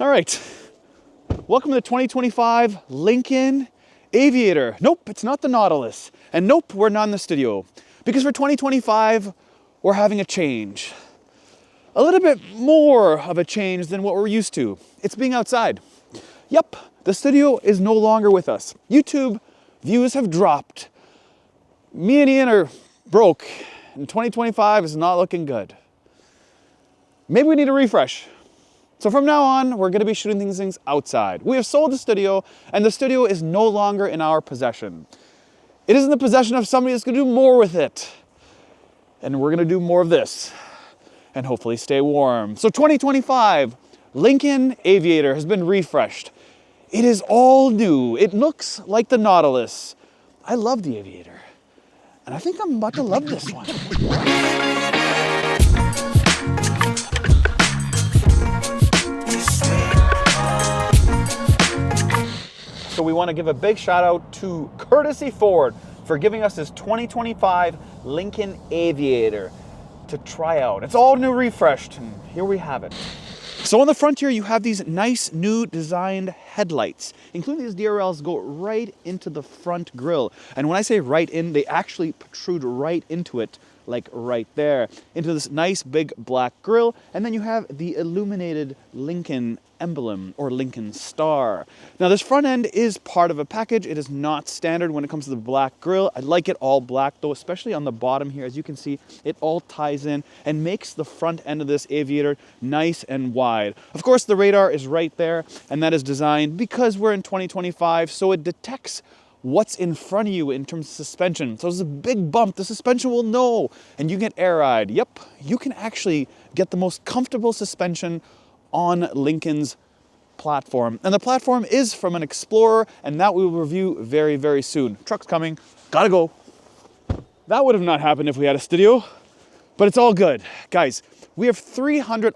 All right, welcome to the 2025 Lincoln Aviator. Nope, it's not the Nautilus. And nope, we're not in the studio. Because for 2025, we're having a change. A little bit more of a change than what we're used to. It's being outside. Yep, the studio is no longer with us. YouTube views have dropped. Me and Ian are broke, and 2025 is not looking good. Maybe we need a refresh. So from now on, we're gonna be shooting things outside. We have sold the studio, and the studio is no longer in our possession. It is in the possession of somebody that's gonna do more with it. And we're gonna do more of this, and hopefully stay warm. So 2025, Lincoln Aviator has been refreshed. It is all new. It looks like the Nautilus. I love the Aviator, and I think I'm about to love this one. So we want to give a big shout out to Courtesy Ford for giving us this 2025 Lincoln Aviator to try out. It's all new, refreshed, and here we have it. So on the front here, you have these nice new designed headlights, including these DRLs go right into the front grille. And when I say right in, they actually protrude right into it, like right there, into this nice big black grille. And then you have the illuminated Lincoln emblem or Lincoln star. Now this front end is part of a package. It is not standard when it comes to the black grille. I like it all black though, especially on the bottom here. As you can see, it all ties in and makes the front end of this Aviator nice and wide. Of course, the radar is right there, and that is designed because we're in 2025, so it detects what's in front of you in terms of suspension. So if there's a big bump, the suspension will know, and you get air ride. Yep, you can actually get the most comfortable suspension on Lincoln's platform. And the platform is from an Explorer, and that we will review very, very soon. Truck's coming, gotta go. That would have not happened if we had a studio, but it's all good. Guys, we have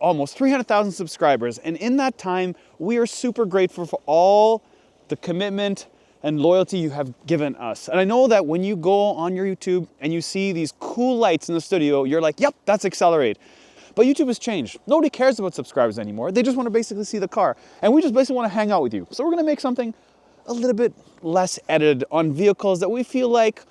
almost 300,000 subscribers, and in that time, we are super grateful for all the commitment and loyalty you have given us. And I know that when you go on your YouTube and you see these cool lights in the studio, you're like, yep, that's Accelerate. But YouTube has changed. Nobody cares about subscribers anymore. They just want to basically see the car. And we just basically want to hang out with you. So we're going to make something a little bit less edited on vehicles that we feel like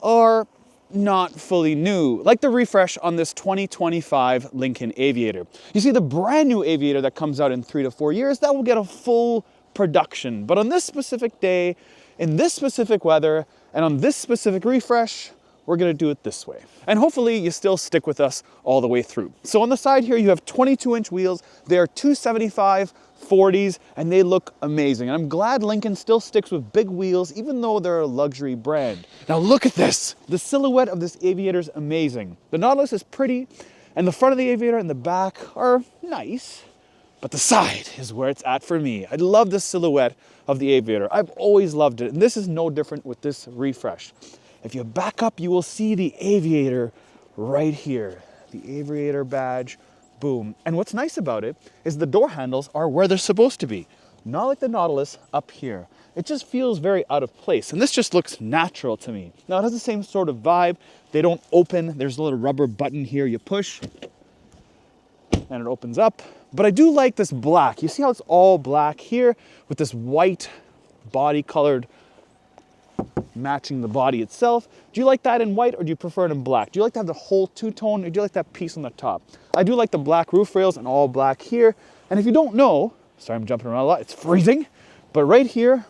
are not fully new, like the refresh on this 2025 Lincoln Aviator. You see, the brand new Aviator that comes out in 3 to 4 years, that will get a full production. But on this specific day, in this specific weather, and on this specific refresh, we're gonna do it this way. And hopefully you still stick with us all the way through. So on the side here, you have 22-inch wheels. They are 275 40s, and they look amazing. And I'm glad Lincoln still sticks with big wheels, even though they're a luxury brand. Now look at this. The silhouette of this Aviator is amazing. The Nautilus is pretty, and the front of the Aviator and the back are nice, but the side is where it's at for me. I love the silhouette of the Aviator. I've always loved it, and this is no different with this refresh. If you back up, you will see the Aviator right here. The Aviator badge, boom. And what's nice about it is the door handles are where they're supposed to be. Not like the Nautilus up here. It just feels very out of place. And this just looks natural to me. Now it has the same sort of vibe. They don't open. There's a little rubber button here you push and it opens up. But I do like this black. You see how it's all black here with this white body colored matching the body itself. Do you like that in white, or do you prefer it in black? Do you like to have the whole two-tone, or do you like that piece on the top? I do like the black roof rails and all black here. And if you don't know, sorry, I'm jumping around a lot, it's freezing, but right here,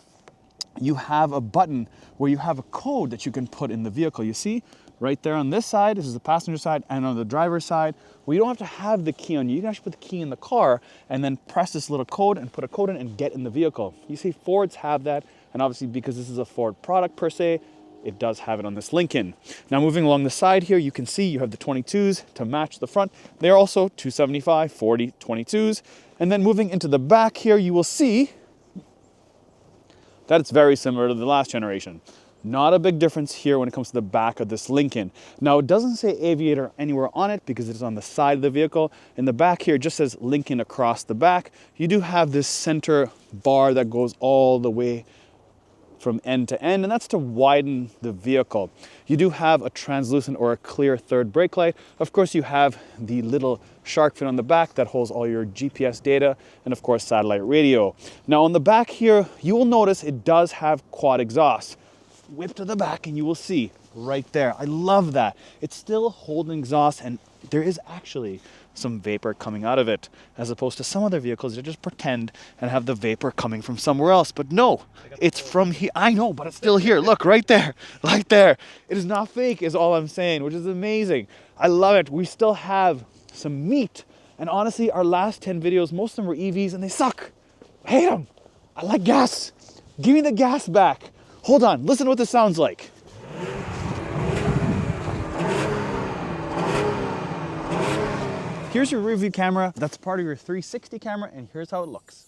you have a button where you have a code that you can put in the vehicle. You see, right there on this side, this is the passenger side, and on the driver's side, well, you don't have to have the key on you. You can actually put the key in the car and then press this little code and put a code in and get in the vehicle. You see, Fords have that. And obviously, because this is a Ford product per se, it does have it on this Lincoln. Now moving along the side here, you can see you have the 22s to match the front. They're also 275, 40, 22s. And then moving into the back here, you will see that it's very similar to the last generation. Not a big difference here when it comes to the back of this Lincoln. Now it doesn't say Aviator anywhere on it because it's on the side of the vehicle. In the back here, it just says Lincoln across the back. You do have this center bar that goes all the way from end to end, and that's to widen the vehicle. You do have a translucent or a clear third brake light. Of course, you have the little shark fin on the back that holds all your GPS data and of course satellite radio. Now on the back here, you will notice it does have quad exhaust. Whip to the back and you will see right there. I love that. It's still holding exhaust and there is actually some vapor coming out of it, as opposed to some other vehicles that just pretend and have the vapor coming from somewhere else. But no, it's from here. I know, but it's still here. Look, right there, right there. It is not fake is all I'm saying, which is amazing. I love it. We still have some meat. And honestly, our last 10 videos, most of them were EVs and they suck. I hate them. I like gas. Give me the gas back. Hold on, listen to what this sounds like. Here's your rear view camera. That's part of your 360 camera, and here's how it looks.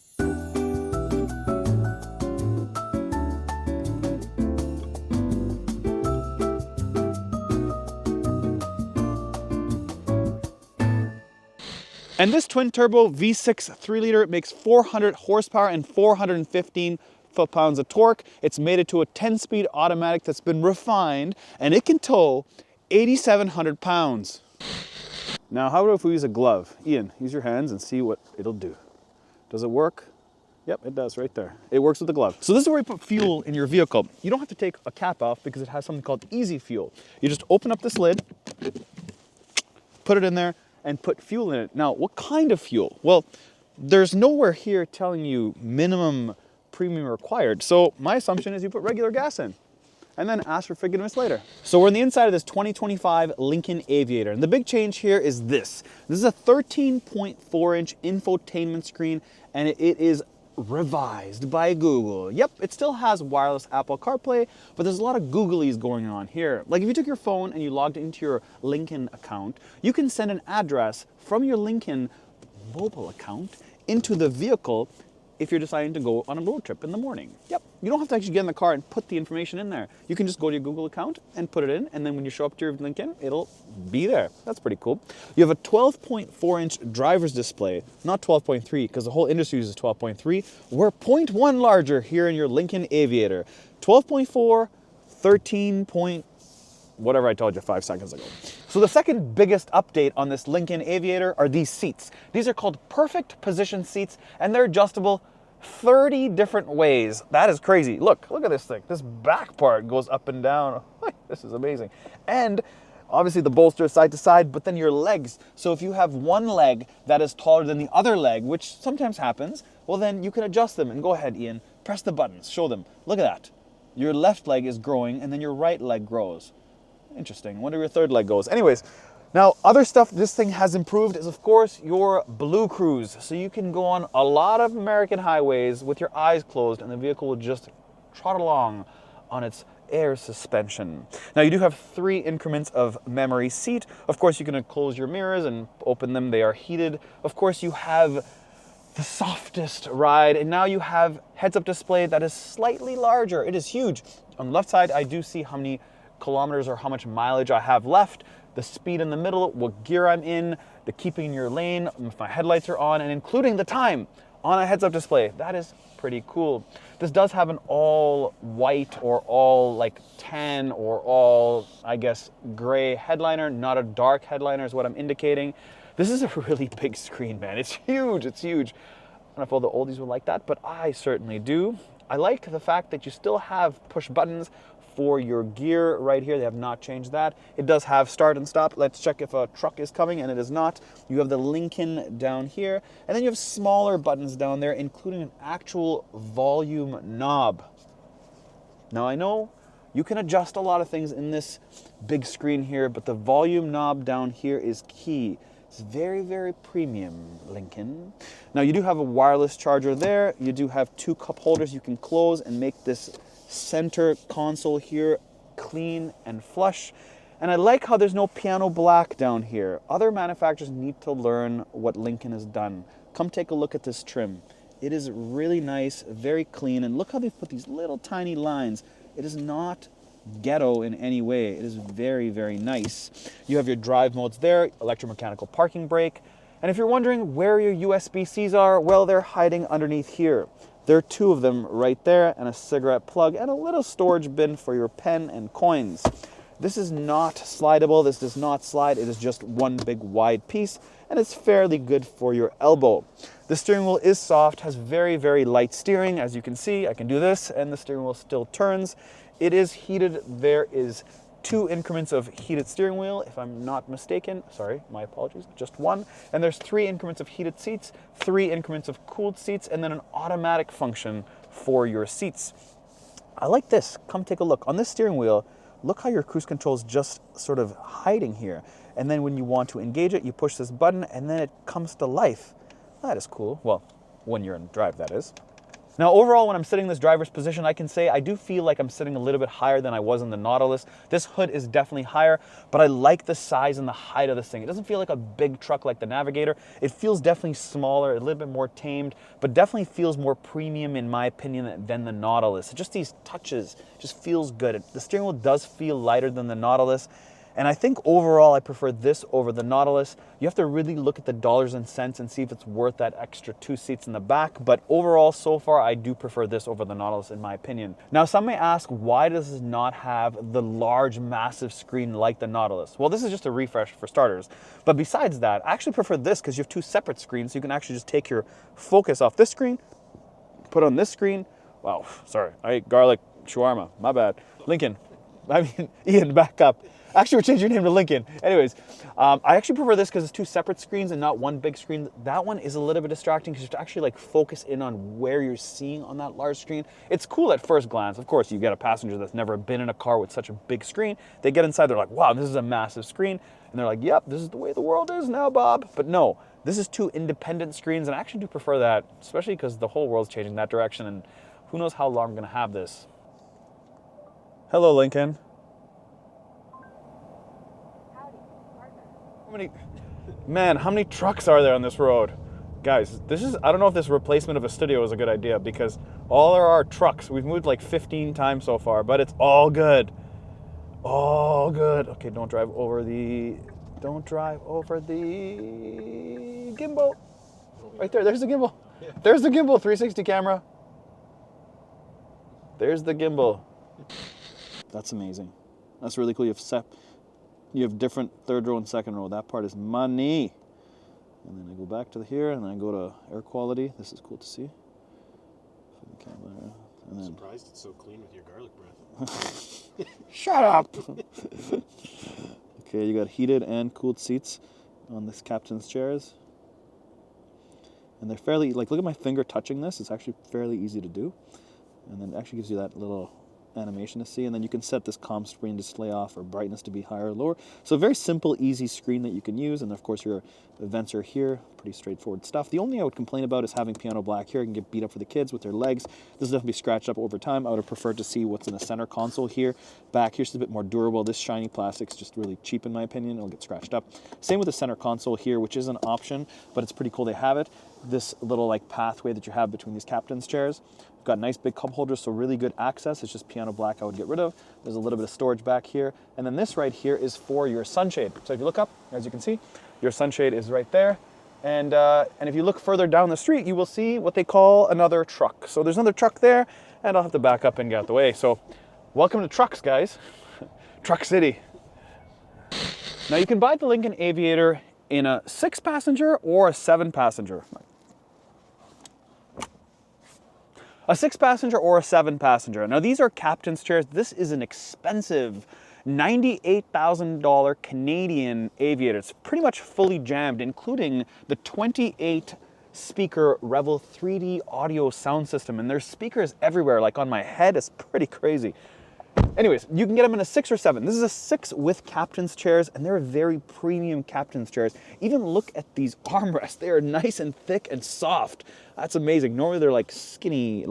And this twin turbo V6 3-liter makes 400 horsepower and 415 foot-pounds of torque. It's mated to a 10-speed automatic that's been refined, and it can tow 8,700 pounds. Now, how about if we use a glove? Ian, use your hands and see what it'll do. Does it work? Yep, it does right there. It works with the glove. So this is where you put fuel in your vehicle. You don't have to take a cap off because it has something called easy fuel. You just open up this lid, put it in there, and put fuel in it. Now, what kind of fuel? Well, there's nowhere here telling you minimum premium required. So my assumption is you put regular gas in and then ask for forgiveness later. So we're on the inside of this 2025 Lincoln Aviator. And the big change here is this. This is a 13.4-inch infotainment screen, and it is revised by Google. Yep, it still has wireless Apple CarPlay, but there's a lot of googlies going on here. Like if you took your phone and you logged into your Lincoln account, you can send an address from your Lincoln mobile account into the vehicle if you're deciding to go on a road trip in the morning. Yep, you don't have to actually get in the car and put the information in there. You can just go to your Google account and put it in, and then when you show up to your Lincoln, it'll be there. That's pretty cool. You have a 12.4-inch driver's display, not 12.3, because the whole industry uses 12.3. We're 0.1 larger here in your Lincoln Aviator. 12.4, 13. Whatever I told you 5 seconds ago. So the second biggest update on this Lincoln Aviator are these seats. These are called perfect position seats, and they're adjustable 30 different ways. That is crazy. Look at this thing. This back part goes up and down. This is amazing. And obviously the bolster is side to side, but then your legs. So if you have one leg that is taller than the other leg, which sometimes happens, well then you can adjust them. And go ahead, Ian, press the buttons, show them. Look at that. Your left leg is growing and then your right leg grows. Interesting. I wonder where your third leg goes. Anyways, now other stuff this thing has improved is, of course, your Blue Cruise. So you can go on a lot of American highways with your eyes closed and the vehicle will just trot along on its air suspension. Now you do have 3 increments of memory seat. Of course, you can close your mirrors and open them. They are heated. Of course, you have the softest ride, and now you have heads-up display that is slightly larger. It is huge. On the left side, I do see how many kilometers or how much mileage I have left, the speed in the middle, what gear I'm in, the keeping in your lane, if my headlights are on, and including the time on a heads-up display. That is pretty cool. This does have an all white or all like tan or all, I guess, gray headliner, not a dark headliner is what I'm indicating. This is a really big screen, man. It's huge, it's huge. I don't know if all the oldies will like that, but I certainly do. I like the fact that you still have push buttons for your gear right here. They have not changed that. It does have start and stop. Let's check if a truck is coming, and it is not. You have the Lincoln down here, and then you have smaller buttons down there, including an actual volume knob. Now I know you can adjust a lot of things in this big screen here, but the volume knob down here is key. It's very, very premium, Lincoln. Now you do have a wireless charger there. You do have 2 cup holders you can close and make this center console here clean and flush. And I like how there's no piano black down here. Other manufacturers need to learn what Lincoln has done. Come take a look at this trim. It is really nice, very clean, and look how they've put these little tiny lines. It is not ghetto in any way. It is very, very nice. You have your drive modes there, electromechanical parking brake. And if you're wondering where your USB-Cs are, well, they're hiding underneath here. There are 2 of them right there, and a cigarette plug, and a little storage bin for your pen and coins. This is not slidable. This does not slide. It is just one big wide piece. and it's fairly good for your elbow. The steering wheel is soft, has very, very light steering. As you can see, I can do this and the steering wheel still turns. It is heated. There is 2 increments of heated steering wheel, if I'm not mistaken. Sorry, my apologies, just 1. And there's 3 increments of heated seats, 3 increments of cooled seats, and then an automatic function for your seats. I like this. Come take a look. On this steering wheel, look how your cruise control is just sort of hiding here. And then when you want to engage it, you push this button and then it comes to life. That is cool. Well, when you're in drive, that is. Now, overall, when I'm sitting in this driver's position, I can say I do feel like I'm sitting a little bit higher than I was in the Nautilus. This hood is definitely higher, but I like the size and the height of this thing. It doesn't feel like a big truck like the Navigator. It feels definitely smaller, a little bit more tamed, but definitely feels more premium, in my opinion, than the Nautilus. Just these touches just feels good. The steering wheel does feel lighter than the Nautilus. And I think overall, I prefer this over the Nautilus. You have to really look at the dollars and cents and see if it's worth that extra 2 seats in the back. But overall, so far, I do prefer this over the Nautilus, in my opinion. Now, some may ask, why does this not have the large, massive screen like the Nautilus? Well, this is just a refresh for starters. But besides that, I actually prefer this because you have 2 separate screens. So you can actually just take your focus off this screen, put on this screen. Wow, sorry, I ate garlic shawarma, my bad. Lincoln, Ian, back up. Actually, we're changing your name to Lincoln. Anyways, I actually prefer this because it's 2 separate screens and not 1 big screen. That one is a little bit distracting because you have to actually like focus in on where you're seeing on that large screen. It's cool at first glance. Of course, you get a passenger that's never been in a car with such a big screen. They get inside, they're like, wow, this is a massive screen. And they're like, yep, this is the way the world is now, Bob. But no, this is 2 independent screens, and I actually do prefer that, especially because the whole world's changing that direction, and who knows how long I'm gonna have this. Hello, Lincoln. How many trucks are there on this road? Guys, I don't know if this replacement of a studio is a good idea because all there are trucks. We've moved like 15 times so far, but it's all good. All good. Okay, don't drive over the gimbal. Right there, there's the gimbal. There's the gimbal, 360 camera. There's the gimbal. That's amazing. That's really cool. You have different 3rd row and 2nd row. That part is money. And then I go back to here, and then I go to air quality. This is cool to see. I'm surprised it's so clean with your garlic breath. Shut up! Okay, you got heated and cooled seats on this captain's chairs. And they're fairly, look at my finger touching this. It's actually fairly easy to do. And then it actually gives you that little animation to see, and then you can set this calm screen display off or brightness to be higher or lower. So very simple, easy screen that you can use, and of course your vents are here. Pretty straightforward stuff. The only thing I would complain about is having piano black here. It can get beat up for the kids with their legs. This will definitely be scratched up over time. I would have preferred to see what's in the center console here. Back here's a bit more durable. This shiny plastic's just really cheap in my opinion. It'll get scratched up. Same with the center console here, which is an option, but it's pretty cool they have it. This little pathway that you have between these captain's chairs. Got nice big cup holders, so really good access. It's just piano black I would get rid of. There's a little bit of storage back here. And then this right here is for your sunshade. So if you look up, as you can see, your sunshade is right there. And if you look further down the street, you will see what they call another truck. So there's another truck there, and I'll have to back up and get out the way. So welcome to trucks, guys. Truck City. Now you can buy the Lincoln Aviator in a 6-passenger or a 7-passenger. A 6-passenger or a 7-passenger. Now these are captain's chairs. This is an expensive $98,000 Canadian Aviator. It's pretty much fully jammed, including the 28-speaker Revel 3D audio sound system. And there's speakers everywhere, like on my head. It's pretty crazy. Anyways, you can get them in a 6 or 7. This is a 6 with captain's chairs, and they're very premium captain's chairs. Even look at these armrests. They are nice and thick and soft. That's amazing. Normally they're like skinny,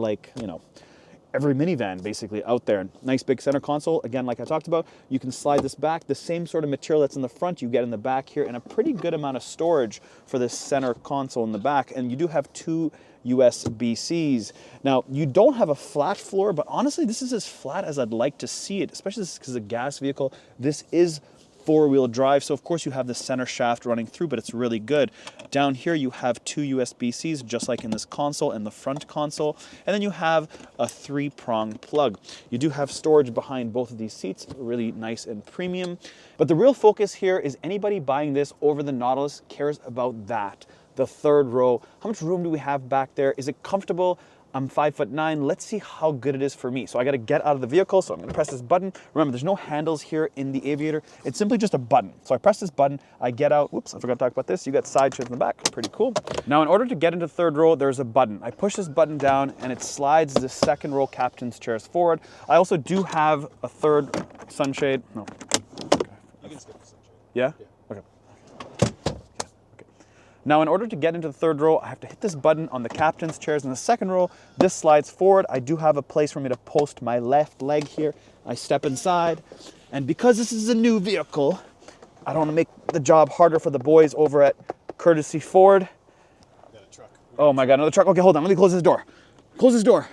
every minivan basically out there. Nice big center console. Again, like I talked about, you can slide this back. The same sort of material that's in the front you get in the back here, and a pretty good amount of storage for this center console in the back. And you do have 2 USB-Cs. Now, you don't have a flat floor, but honestly, this is as flat as I'd like to see it, especially because it's a gas vehicle. This is four-wheel drive. So of course you have the center shaft running through, but it's really good. Down here you have two USB-Cs, just like in this console and the front console. And then you have a 3-prong plug. You do have storage behind both of these seats, really nice and premium. But the real focus here is anybody buying this over the Nautilus cares about that. The third row. How much room do we have back there? Is it comfortable? I'm 5'9". Let's see how good it is for me. So I got to get out of the vehicle. So I'm going to press this button. Remember, there's no handles here in the Aviator. It's simply just a button. So I press this button. I get out. Whoops, I forgot to talk about this. You got side chairs in the back. Pretty cool. Now, in order to get into third row, there's a button. I push this button down and it slides the second row captain's chairs forward. I also do have a third sunshade. No. You can skip the sunshade. Yeah? Okay. Now, in order to get into the third row, I have to hit this button on the captain's chairs. In the second row, this slides forward. I do have a place for me to post my left leg here. I step inside. And because this is a new vehicle, I don't want to make the job harder for the boys over at Courtesy Ford. We got a truck. Oh my God, another truck. Okay, hold on. Let me close this door. Close this door.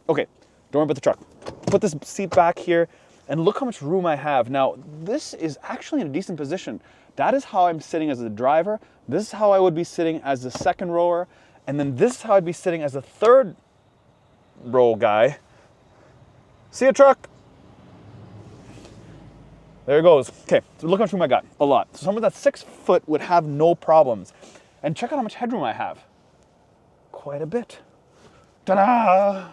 Okay, don't worry about the truck. Put this seat back here and look how much room I have. Now, this is actually in a decent position. That is how I'm sitting as the driver. This is how I would be sitting as the second rower. And then this is how I'd be sitting as a third row guy. See a truck? There it goes. Okay, so look how much room I got. A lot. So someone that's 6 foot would have no problems. And check out how much headroom I have. Quite a bit. Ta-da!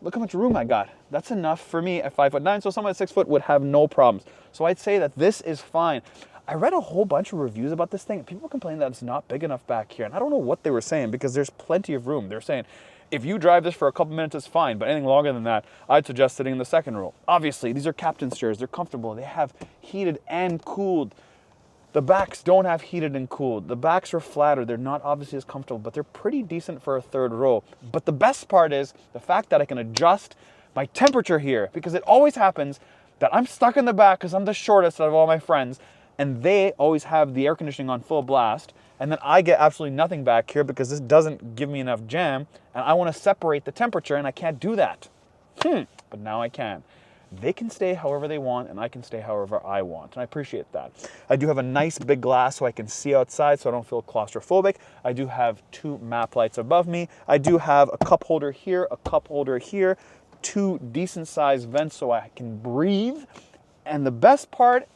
Look how much room I got. That's enough for me at 5'9". So someone at 6 foot would have no problems. So I'd say that this is fine. I read a whole bunch of reviews about this thing. People complain that it's not big enough back here. And I don't know what they were saying because there's plenty of room. They're saying, if you drive this for a couple minutes, it's fine. But anything longer than that, I'd suggest sitting in the second row. Obviously, these are captain's chairs. They're comfortable. They have heated and cooled. The backs don't have heated and cooled. The backs are flatter. They're not obviously as comfortable, but they're pretty decent for a third row. But the best part is the fact that I can adjust my temperature here, because it always happens that I'm stuck in the back because I'm the shortest out of all my friends, and they always have the air conditioning on full blast, and then I get absolutely nothing back here because this doesn't give me enough jam, and I want to separate the temperature, and I can't do that. But now I can. They can stay however they want, and I can stay however I want, and I appreciate that. I do have a nice big glass so I can see outside so I don't feel claustrophobic. I do have 2 map lights above me. I do have a cup holder here, a cup holder here, 2 decent-sized vents so I can breathe, and the best part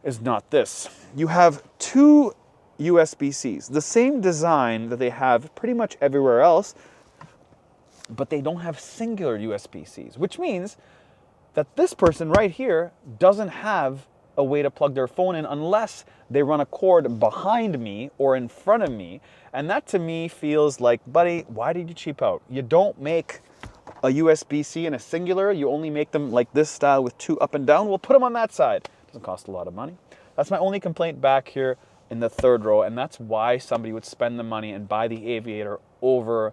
is not this. You have 2 USB-Cs, the same design that they have pretty much everywhere else, but they don't have singular USB-Cs, which means that this person right here doesn't have a way to plug their phone in unless they run a cord behind me or in front of me. And that to me feels like, buddy, why did you cheap out? You don't make a USB-C and a singular. You only make them like this style with 2 up and down. We'll put them on that side. Doesn't cost a lot of money. That's my only complaint back here in the third row, and that's why somebody would spend the money and buy the Aviator over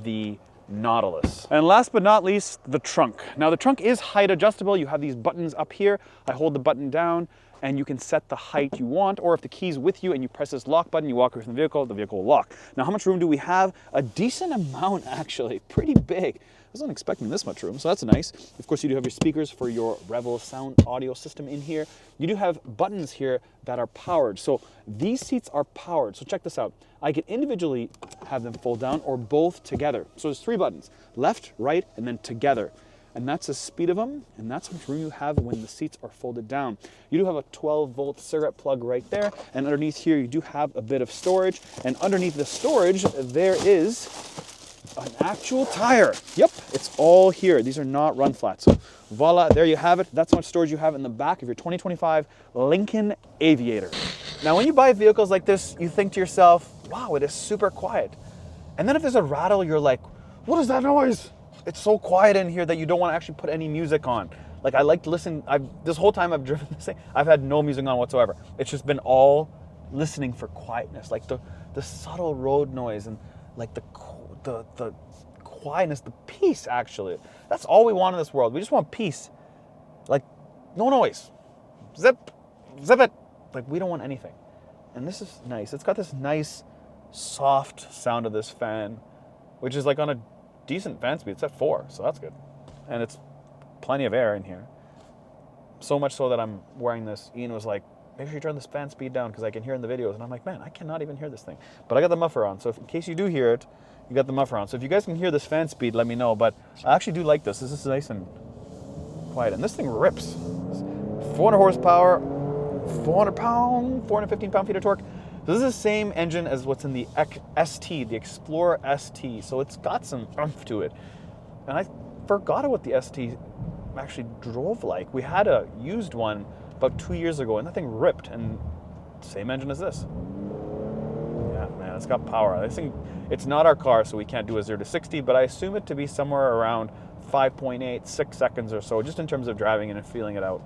the Nautilus. And last but not least, the trunk. Now the trunk is height adjustable. You have these buttons up here. I hold the button down and you can set the height you want, or if the key's with you and you press this lock button, you walk away from the vehicle will lock. Now how much room do we have? A decent amount actually, pretty big. I wasn't expecting this much room, so that's nice. Of course, you do have your speakers for your Rebel sound audio system in here. You do have buttons here that are powered. So these seats are powered. So check this out. I can individually have them fold down or both together. So there's 3 buttons, left, right, and then together. And that's the speed of them, and that's how much room you have when the seats are folded down. You do have a 12-volt cigarette plug right there, and underneath here you do have a bit of storage, and underneath the storage there is an actual tire. Yep, it's all here. These are not run flats. So voila, there you have it. That's how much storage you have in the back of your 2025 Lincoln Aviator. Now when you buy vehicles like this, you think to yourself, wow, it is super quiet. And then if there's a rattle, you're like, what is that noise? It's so quiet in here that you don't want to actually put any music on. Like I like to listen, this whole time I've driven this thing, I've had no music on whatsoever. It's just been all listening for quietness, like the subtle road noise and like the quietness, the peace actually. That's all we want in this world. We just want peace. Like no noise. Zip, zip it. Like we don't want anything. And this is nice. It's got this nice soft sound of this fan, which is like on a decent fan speed. It's at 4, so that's good. And it's plenty of air in here. So much so that I'm wearing this. Ian was like, make sure you turn this fan speed down because I can hear in the videos. And I'm like, man, I cannot even hear this thing. But I got the muffler on. So if, in case you do hear it, you got the muffler on. So if you guys can hear this fan speed, let me know. But I actually do like this. This is nice and quiet. And this thing rips. 400 horsepower, 415 pound-feet of torque. So this is the same engine as what's in the ST, the Explorer ST. So it's got some oomph to it. And I forgot what the ST actually drove like. We had a used one about 2 years ago, and that thing ripped, and same engine as this. Yeah, man, it's got power. I think it's not our car, so we can't do a 0 to 60, but I assume it to be somewhere around 5.8, 6 seconds or so, just in terms of driving and feeling it out.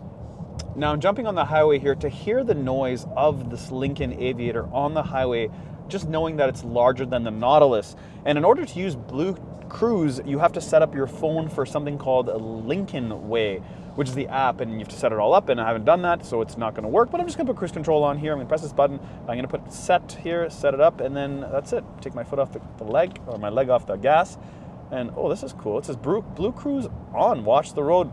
Now I'm jumping on the highway here to hear the noise of this Lincoln Aviator on the highway, just knowing that it's larger than the Nautilus. And in order to use Blue Cruise, you have to set up your phone for something called a Lincoln Way, which is the app, and you have to set it all up, and I haven't done that, so it's not going to work. But I'm just going to put cruise control on here. I'm going to press this button. I'm going to put set here, set it up, and then that's it. Take my foot off the leg, or my leg off the gas, and oh, this is cool. It says Blue Cruise on, watch the road.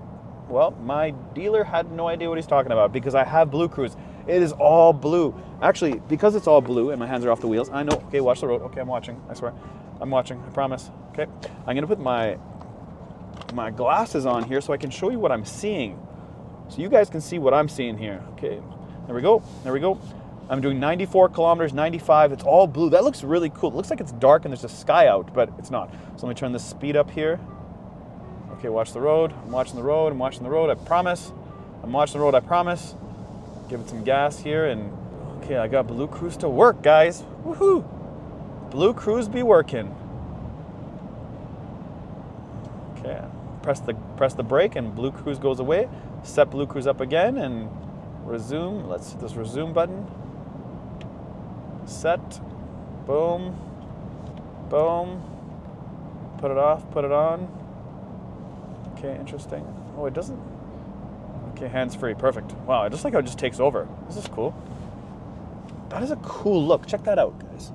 Well, my dealer had no idea what he's talking about because I have Blue Cruise. It is all blue. Actually, because it's all blue and my hands are off the wheels, I know, okay, watch the road. Okay, I'm watching, I swear. I'm watching, I promise. Okay, I'm going to put my glasses on here so I can show you what I'm seeing. So you guys can see what I'm seeing here. Okay, there we go, there we go. I'm doing 94 kilometers, 95, it's all blue. That looks really cool. It looks like it's dark and there's a sky out, but it's not. So let me turn the speed up here. Okay, watch the road. I'm watching the road, I'm watching the road, I promise. I'm watching the road, I promise. Give it some gas here, and okay, I got Blue Cruise to work, guys. Woohoo! Blue Cruise be working. Okay, press the brake and Blue Cruise goes away. Set Blue Cruise up again and resume. Let's hit this resume button. Set. Boom. Boom. Put it off, put it on. Okay, interesting. Oh, it doesn't. Okay, hands-free, perfect. Wow, I just like how it just takes over. This is cool. That is a cool look. Check that out, guys.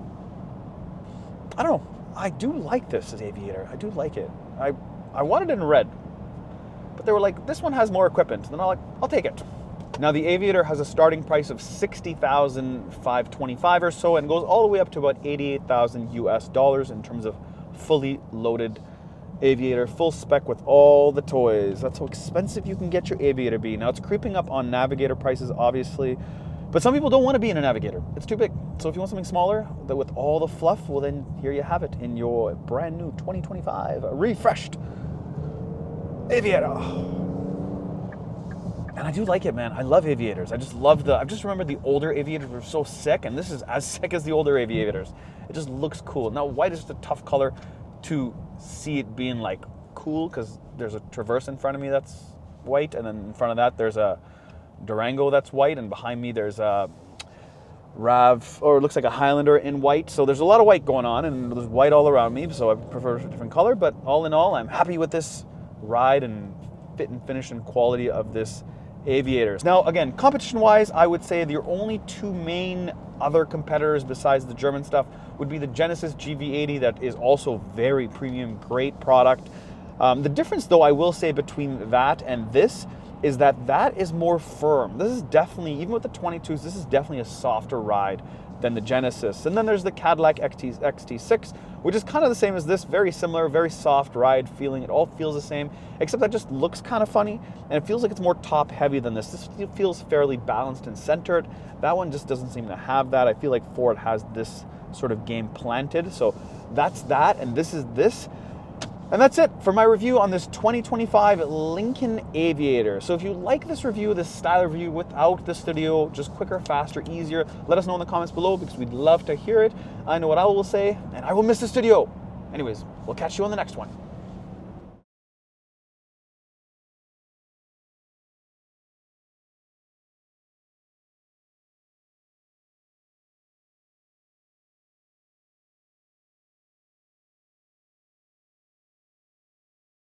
I don't know. I do like this as Aviator. I do like it. I wanted it in red, but they were like, this one has more equipment. And then I'm like, I'll take it. Now the Aviator has a starting price of $60,525 or so, and goes all the way up to about $88,000 US in terms of fully loaded Aviator, full spec with all the toys. That's how expensive you can get your Aviator be. Now it's creeping up on Navigator prices, obviously, but some people don't want to be in a Navigator. It's too big. So if you want something smaller, that with all the fluff, well then here you have it in your brand new 2025 refreshed Aviator. And I do like it, man. I love Aviators. I just remember the older Aviators were so sick, and this is as sick as the older Aviators. It just looks cool. Now white is just a tough color to see it being like cool, because there's a Traverse in front of me that's white, and then in front of that there's a Durango that's white, and behind me there's a Rav, or it looks like a Highlander in white. So there's a lot of white going on, and there's white all around me, so I prefer a different color. But all in all, I'm happy with this ride and fit and finish and quality of this Aviators. Now again, competition wise, I would say the only two main other competitors besides the German stuff would be the Genesis GV80, that is also very premium, great product. The difference though, I will say, between that and this is that that is more firm. This is definitely, even with the 22s, this is definitely a softer ride than the Genesis. And then there's the Cadillac XT6, which is kind of the same as this, very similar, very soft ride feeling. It all feels the same, except that just looks kind of funny, and it feels like it's more top heavy than this. This feels fairly balanced and centered. That one just doesn't seem to have that. I feel like Ford has this sort of game planted. So that's that, and this is this. And that's it for my review on this 2025 Lincoln Aviator. So if you like this review, this style of review without the studio, just quicker, faster, easier, let us know in the comments below, because we'd love to hear it. I know what I will say, and I will miss the studio. Anyways, we'll catch you on the next one.